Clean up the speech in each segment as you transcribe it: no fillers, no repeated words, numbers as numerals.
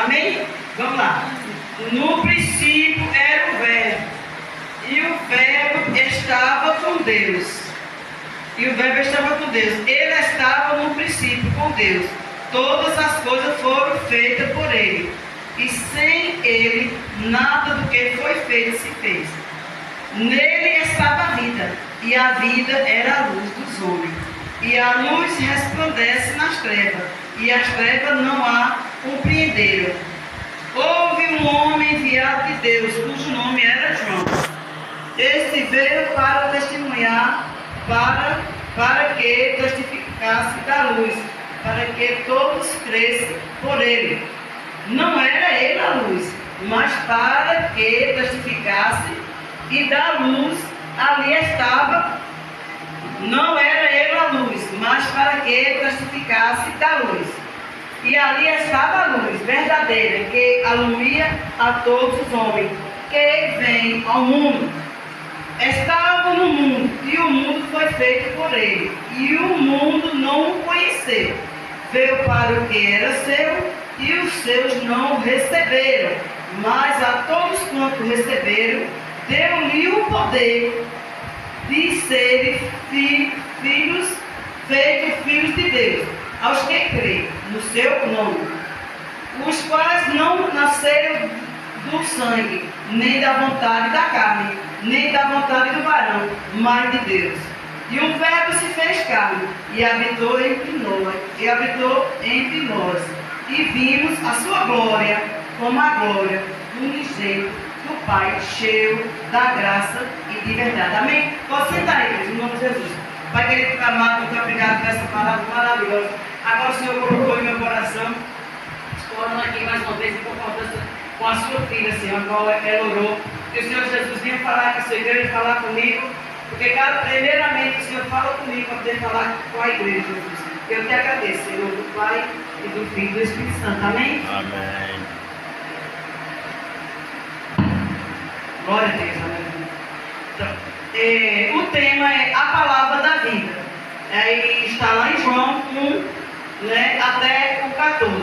Amém? Vamos lá. No princípio era o Verbo, e o Verbo estava com Deus. E o Verbo estava com Deus. Ele estava no princípio com Deus. Todas as coisas foram feitas por Ele. E sem Ele, nada do que foi feito se fez. Nele estava a vida, e a vida era a luz dos homens. E a luz resplandece nas trevas, e as trevas não a compreenderam. Houve um homem enviado de Deus, cujo nome era João. Este veio para testemunhar, para que testificasse da luz, para que todos crescem por ele. Não era ele a luz, mas para que testificasse, e da luz ali estava. Não era ele a luz, mas para que testificasse da luz. E ali estava a luz verdadeira, que alumia a todos os homens que vêm ao mundo. Estava no mundo, e o mundo foi feito por ele, e o mundo não o conheceu. Veio para o que era seu, e os seus não o receberam. Mas a todos quantos receberam, deu-lhe o poder de serem filhos, feitos filhos de Deus, aos que creem no seu nome, os quais não nasceram do sangue, nem da vontade da carne, nem da vontade do varão, mas de Deus. E o Verbo se fez carne, e habitou entre nós, e vimos a sua glória, como a glória do unigênito do Pai, cheio da graça e de verdade. Amém? Pode sentar aí, em nome de Jesus. Pai querido, amado, muito obrigado por essa palavra maravilhosa. Agora o Senhor colocou em meu coração, orando aqui mais uma vez em concordância com a sua filha, Senhor, a qual ela orou. Que o Senhor Jesus venha falar com a sua igreja, falar comigo, porque primeiramente o Senhor fala comigo para poder falar com a igreja, Jesus. Eu te agradeço, Senhor, do Pai e do Filho e do Espírito Santo. Amém? Amém. Glória a Deus, amém. Então, o tema é a palavra da vida. Aí está lá em João 1, né, até o 14.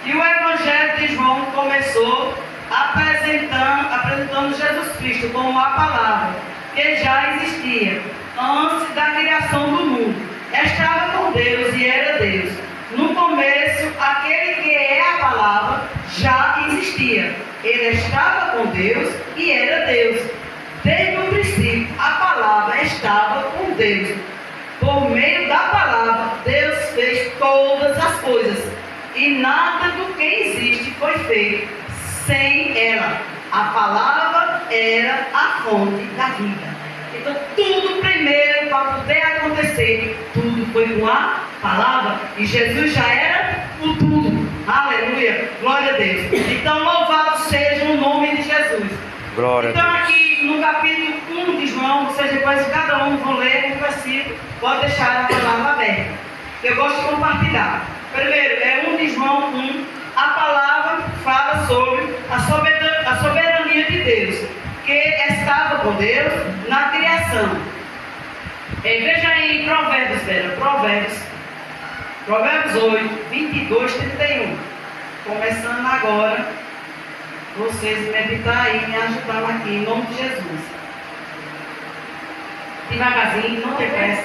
E o Evangelho de João começou apresentando Jesus Cristo como a palavra, que já existia antes da criação do mundo. Estava com Deus e era Deus. No começo, aquele que é a palavra já existia. Ele estava com Deus e era Deus. Desde o princípio, a palavra estava com Deus. Por meio da palavra, Deus fez todas as coisas. E nada do que existe foi feito sem ela. A palavra era a fonte da vida. Então, tudo primeiro, para poder acontecer, tudo foi com a palavra. E Jesus já era o tudo. Aleluia. Glória a Deus. Então, louvado seja o nome de Jesus. Glória então, a Deus. aqui no capítulo 1 de João, vocês depois cada um vão ler um versículo, pode deixar a palavra aberta. Eu gosto de compartilhar. Primeiro, é 1 de João 1. A palavra fala sobre a soberania de Deus, que estava com Deus na criação. Veja aí Provérbios 8, 22, 31. Começando agora, vocês meditar aí e me ajudar aqui, em nome de Jesus. Devagarzinho, não tem pressa.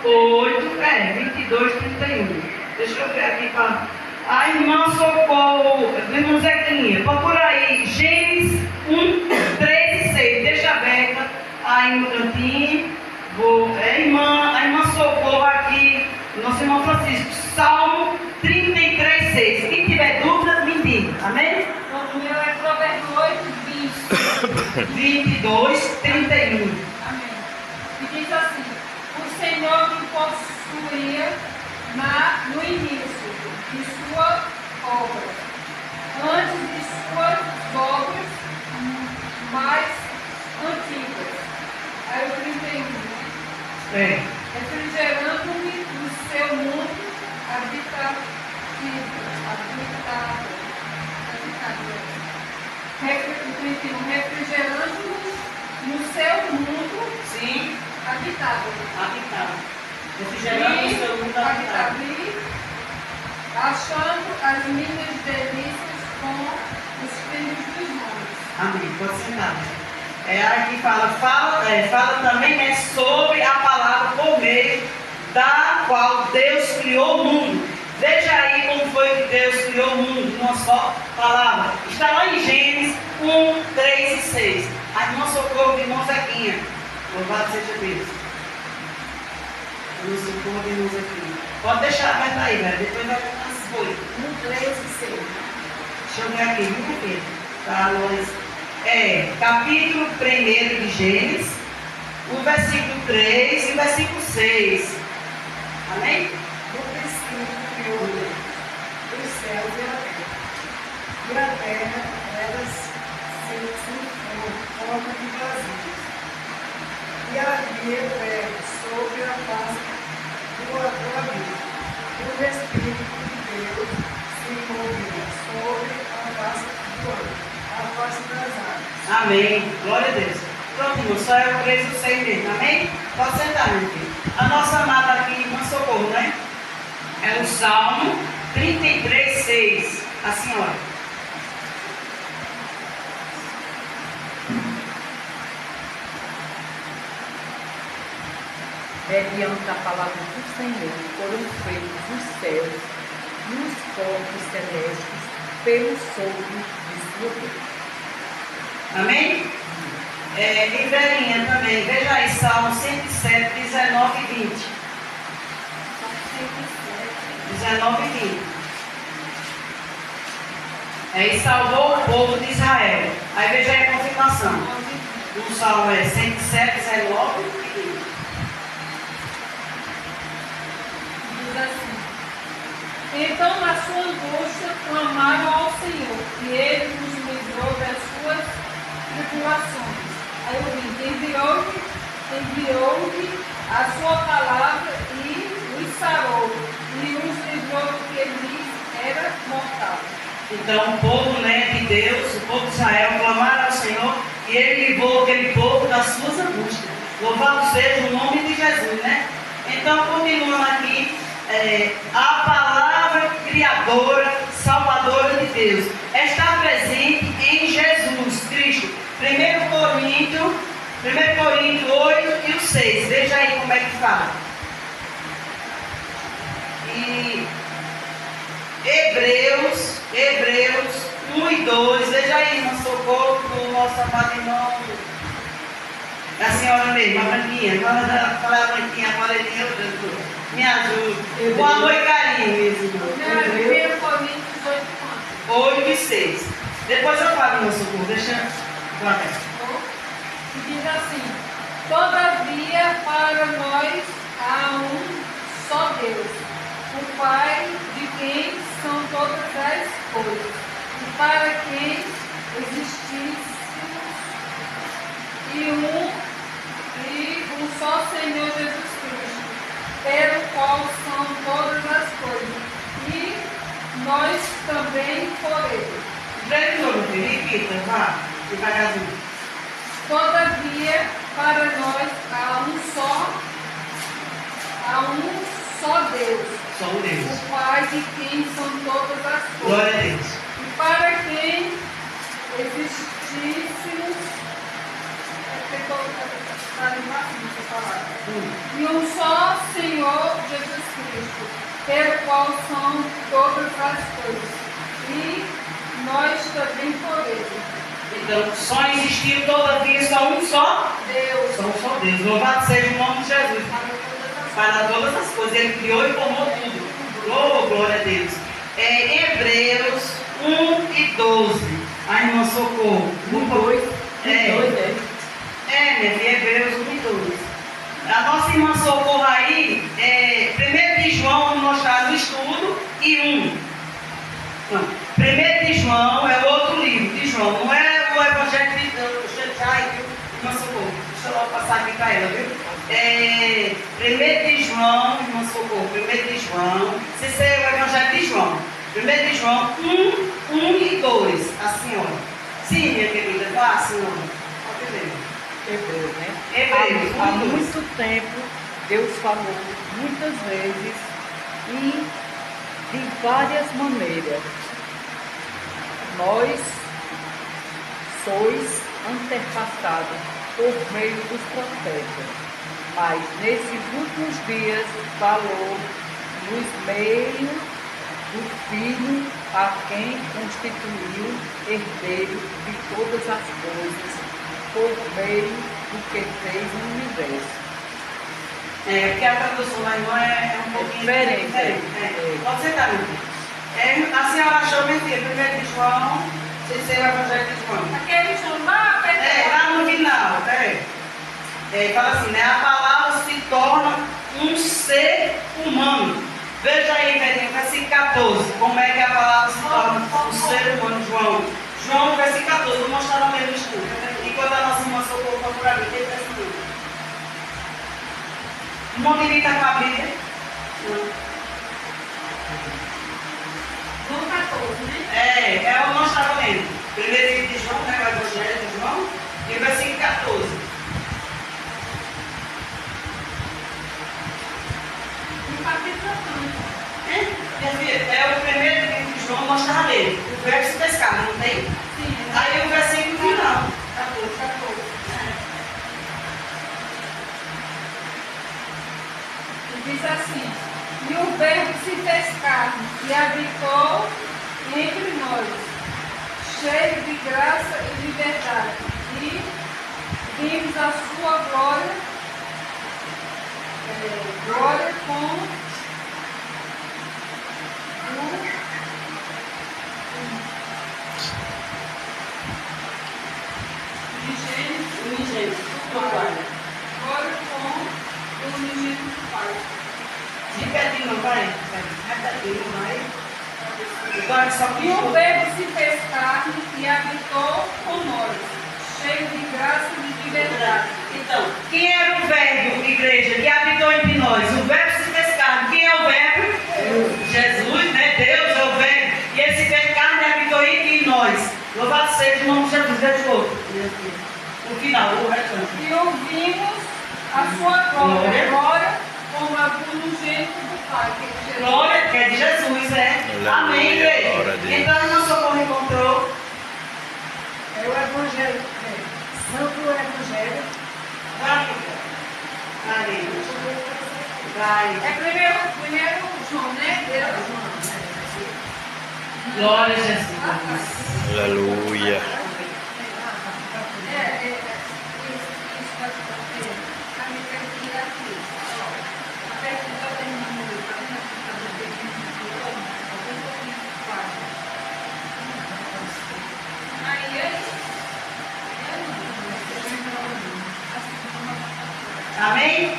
22, 31. Deixa eu ver aqui para... A irmã Socorro, do irmão Zequinha, procura aí, Gênesis 1, 3 e 6. Deixa aberta aí no cantinho. A irmã Socorro aqui, nosso irmão Francisco, Salmo 33, 6. Quem tiver dúvidas, me diga. Amém? O meu é Provérbios 8, 22, 31. Amém. E diz assim: o Senhor me possuía no início de sua obra, antes de suas obras mais antigas. Aí o 31. Refrigerando-me no seu mundo habitado. Refrigerando-nos no seu mundo, Sim, habitado. Refrigerando o seu mundo habitado. Achando as minhas delícias com Amém. Pode sentar. Aqui fala também, né, sobre a palavra por meio da qual Deus criou o mundo. Veja aí como foi que Deus criou o mundo, uma só palavra. Está lá em Gênesis 1, 3 e 6. A irmã Socorro, irmã Zequinha. Louvado seja Deus. Irmã Socorro, irmã Zequinha. Pode deixar aberto aí, velho. Depois vai ficar as coisas. 1, 3 e 6. Deixa eu ver aqui, viu aqui? Tá, Luiz. Capítulo 1 de Gênesis, o versículo 3 e o versículo 6. Amém? No princípio criou os céus e a terra, elas se forma de vazios. E havia verbo sobre a face do abismo. O Espírito de Deus se movia sobre a face do ano. A face das águas. Amém. Glória a Deus. Pronto, irmão, só eu creio o 6 mesmo. Amém? Pode sentar, meu filho. A nossa amada aqui, irmã Socorro, né? É o Salmo 33, 6. A senhora. Mediante a palavra do Senhor foram feitos os céus e os corpos celestes pelo sopro de sua boca. Amém? E velhinha também. Veja aí, Salmo 107, 19 e 20. 19 e 20. E salvou o povo de Israel. Aí veja aí a confirmação. O Salmo é 107, 19 e 20. Diz assim: então, na sua angústia, clamaram ao Senhor, e Ele nos livrou das suas tribulações. Aí o 20: enviou-lhe a sua palavra e os sarou, e os livrou do que lhes era mortal. Então, o povo, né, de Deus, o povo de Israel, clamaram ao Senhor e Ele livrou aquele povo das suas angústias. Louvado seja o nome de Jesus, né? Então, continuando aqui, a palavra criadora, salvadora de Deus está presente em Jesus Cristo. 1 Coríntios 8 e o 6. Veja aí como é que fala. E Hebreus 1 e 2. Veja aí, irmã Socorro, do nosso amado irmão. A senhora mesmo, a branquinha. Fala a branquinha, a moreninha, me ajuda. Com amor e carinho, mesmo. 1 Coríntios 8 e 6. Depois eu falo, irmã Socorro. Deixa eu guardar. e diz assim: todavia para nós há um só Deus, o Pai, de quem são todas as coisas, e para quem existíssemos, e um só Senhor Jesus Cristo, pelo qual são todas as coisas, e nós também por Ele. De novo, repita, vá, devagarzinho. Todavia, para nós há um só Deus, Só um Deus. o Pai, de quem são todas as Glória a coisas, Deus. e para quem existíssemos, e um só Senhor Jesus Cristo, pelo qual são todas as coisas, e nós também por Ele. Então, só existiu todavia só um só Deus, Só um só Deus. Louvado seja o nome de Jesus. Para todas as coisas. Ele criou e formou tudo. Oh, glória a Deus. Hebreus 1 e 12. A irmã Socorro. 2, Minha filha, Hebreus 1 e 12. A nossa irmã Socorro aí, 1 de João, vamos mostrar no estudo, e 1. Não. 1 de João é outro livro de João, não é o Evangelho de Deus. Irmã Socorro, deixa eu logo passar aqui para ela, viu? 1 de João, irmã Socorro, 1 de João, se isso é o Evangelho de João. 1 de João 1 e 2, a senhora. Sim, minha querida, vá, senhora. Pode ver. Hebreu, né? Hebreus, Há 1 e 2. muito tempo, Deus falou muitas vezes e de várias maneiras. Nós sois antepassados por meio dos profetas. Mas nesses últimos dias falou nos meios do Filho, a quem constituiu herdeiro de todas as coisas, por meio do que fez no universo. Porque a tradução da irmã é um pouquinho diferente. Pode sentar, meu filho. A senhora achou, minha filha, 1 de João, se ser o Evangelho de João. Aquele João lá, Lá no final, fala assim, né? A palavra se torna um ser humano. Veja aí, velhinho, versículo 14, como é que a palavra se torna um ser humano, João. João, versículo 14, vou mostrar no mesmo estudo. Enquanto a nossa irmã Socorro for por ali, tem assim. Irmão Miri está com a Bíblia? Não. João 14, né? Ela não estava lendo. Primeiro livro de João, né? O Evangelho de João, e o versículo 14. No capítulo 5. Minha filha, é o primeiro livro de João, nós estávamos lendo. O verbo se pescar, não tem? Sim. Aí o versículo final. 14. Diz assim: e o verbo se fez carne e habitou entre nós, cheio de graça e de verdade, e vimos a sua glória, glória como Unigênito do Pai. glória como o unigênito do Pai. De pertinho, não vai? Repetindo, não vai? Agora só que E o verbo se fez carne e habitou conosco, cheio de graça e de verdade. Então, quem era o verbo, igreja, que habitou entre nós? O verbo se fez carne. Quem é o verbo? Jesus, né? Deus é o verbo. E ele se fez carne e habitou entre nós. Louvado seja o nome de Jesus. Veja o outro. O final, o restante. E ouvimos a sua glória, glória como a do unigênito do Pai. Que é Jesus. Glória, que é de Jesus, né? Amém, igreja. Então, a nossa Socorro encontrou. É o Evangelho. Santo Evangelho. Vai, Amém. Vai. É primeiro João, né? Glória a Jesus. Aleluia. Amém?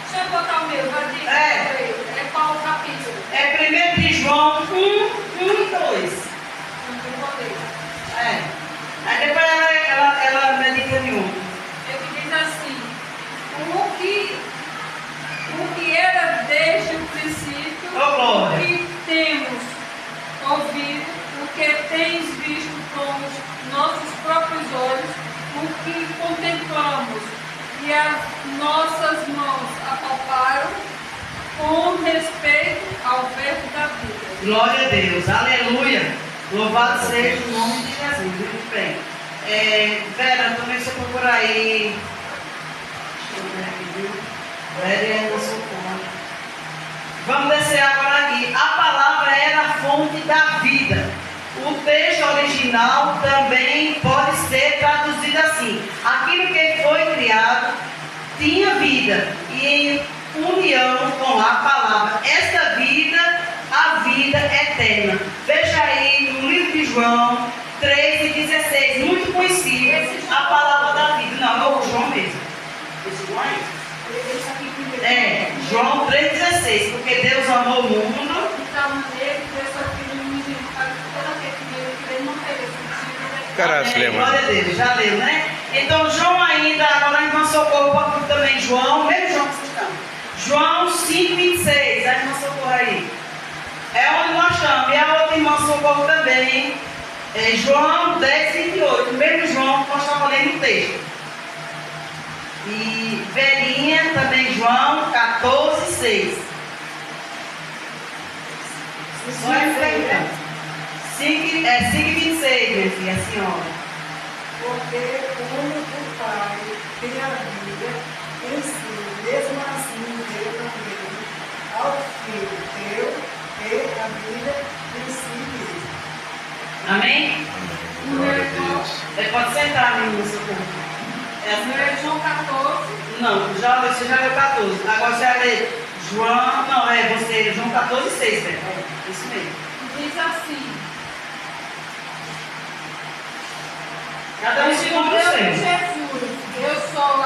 Deixa eu botar o meu, vai dizer. É qual o capítulo? É 1 de João 1, 1 e 2. Eu botei. Aí depois ela medita de um. Ele diz assim: o que era desde o princípio, glória. o que temos ouvido, o que tens visto com os nossos próprios olhos, o que contemplamos e as nossas mãos apalparam com respeito ao verbo da vida. Glória a Deus, aleluia. Louvado seja o nome de Jesus. Muito bem. Vera, também você por aí. Deixa eu ver aqui, viu? Vera e ainda Socorro. Vamos descer agora aqui. A palavra era a fonte da vida. O texto original também pode ser traduzido assim: aquilo que foi criado tinha vida e em união com a palavra. Esta vida, a vida eterna. Veja aí no livro de João 3:16, muito conhecido, a palavra da vida. Não, é o João mesmo. Esse João é? João 3:16, porque Deus amou o mundo. Glória a Deus, já leu, né? Então, João ainda, agora a irmã Socorro também, João, mesmo João que vocês estão. João 5:26, a irmã Socorro aí. É onde nós estamos, e a outra irmã Socorro também. João 10:28, mesmo João que nós estamos lendo o texto. E velhinha também, João 14:6. Só é 5:26, minha filha, a senhora. Porque como o Pai tem a vida em si, mesmo assim deu também ao Filho teu ter a vida em si mesmo. Amém? Glória a Deus. Você pode sentar, menino, socorro. Não é João 14, Não, você já leu 14. Agora você vai ler João, não, você, João 14, 6, velho. Isso mesmo. diz assim: Cada um segundo Respondeu seu. Jesus: Eu sou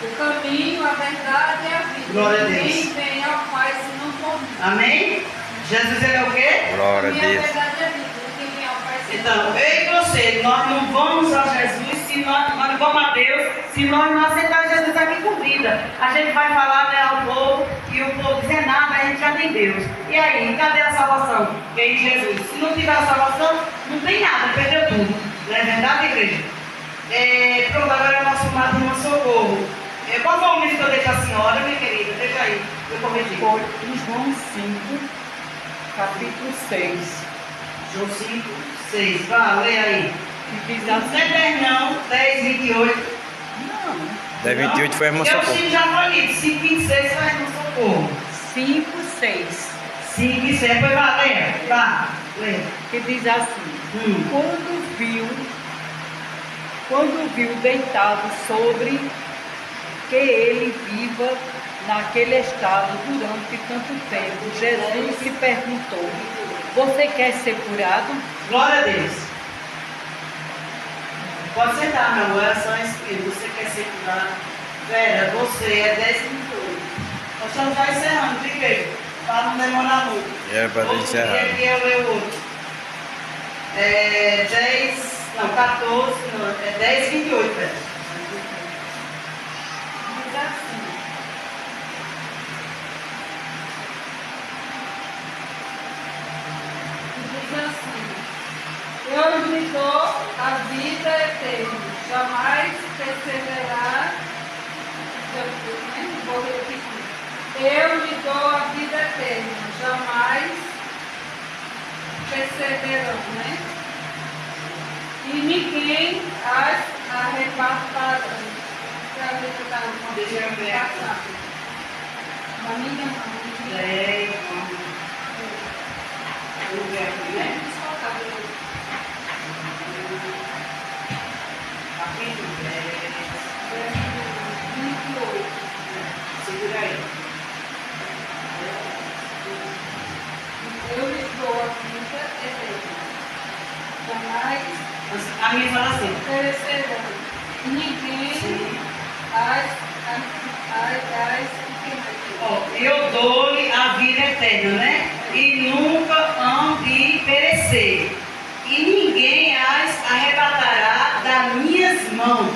o caminho, a verdade e a vida. Glória a Ninguém Deus. vem ao Pai se não for mim. Amém? Jesus, ele é o quê? Glória a Minha Deus. verdade é a vida. Ninguém vem ao Pai se não Então, for eu e você, nós não vamos a Jesus, se nós não vamos a Deus, se nós não aceitarmos Jesus aqui com vida. A gente vai falar, né, ao povo, e o povo dizer nada, a gente já tem Deus. E aí, cadê a salvação? Vem Jesus. Se não tiver a salvação, não tem nada, perdeu tudo. Não é verdade, igreja? Pronto, agora é o nosso amado irmão Socorro. Qual foi o livro que eu dei para a senhora, minha querida? Deixa aí, eu corrigi. Foi em João 5, capítulo 6, João 5, 6. Vá, lê aí. que diz Não assim. é 10 não, 10, 28. Não, 10, 28 foi a irmã Porque o Socorro. 5 já foi lido, 5, 26 foi a irmã Socorro. 5, 6, 5 e 7 foi valer. Vá, lê. que diz assim. Hum. Quando viu deitado sobre que ele viva naquele estado durante tanto tempo, Jesus lhe perguntou: Você quer ser curado? Glória a Deus. Pode sentar, meu amor, era só espírito. Você quer ser curado? Vera, você é 10 minutos. Nós estamos já encerrando, viu, igreja? Para não demorar muito. Era para Outro encerrar. dia que eu leio outro. 10, não, 14, não, é 10, 28, velho. Diz assim: Eu lhe dou a vida eterna, jamais perseverar. Vou repetir. Eu lhe dou a vida eterna, jamais perseverarão, né? E ninguém as arrebatará. Deixa eu ver aqui. Na minha mão. 10, vamos ver aqui, né? Capítulo 10, 28. segura aí. Eu lhes dou a vida eterna. Jamais A minha fala assim. perecerão. E ninguém Sim. as Ó, eu dou-lhe a vida eterna, né? E nunca hão de perecer. E ninguém as arrebatará das minhas mãos.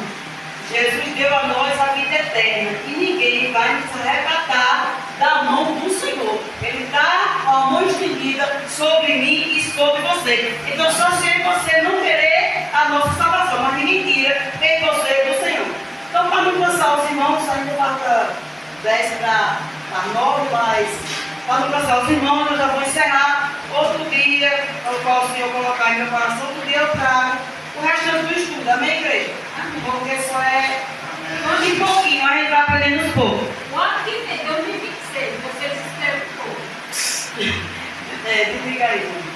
Jesus deu a nós a vida eterna. E ninguém vai nos arrebatar da mão do Senhor. Ele está com a mão estendida sobre mim e sobre você. Então só se você não querer a nossa salvação, mas ninguém tira nem você do Senhor. Então, para não cansar os irmãos, ainda falta 10 para as 9, mas para não cansar os irmãos, eu já vou encerrar. Outro dia, o qual o Senhor colocar em meu coração, outro dia eu trago o restante do estudo. Amém, igreja? Porque só é de pouquinho, a gente vai aprendendo uns poucos. O ano que vem, 2026, vocês escrevem todos. Desliga aí.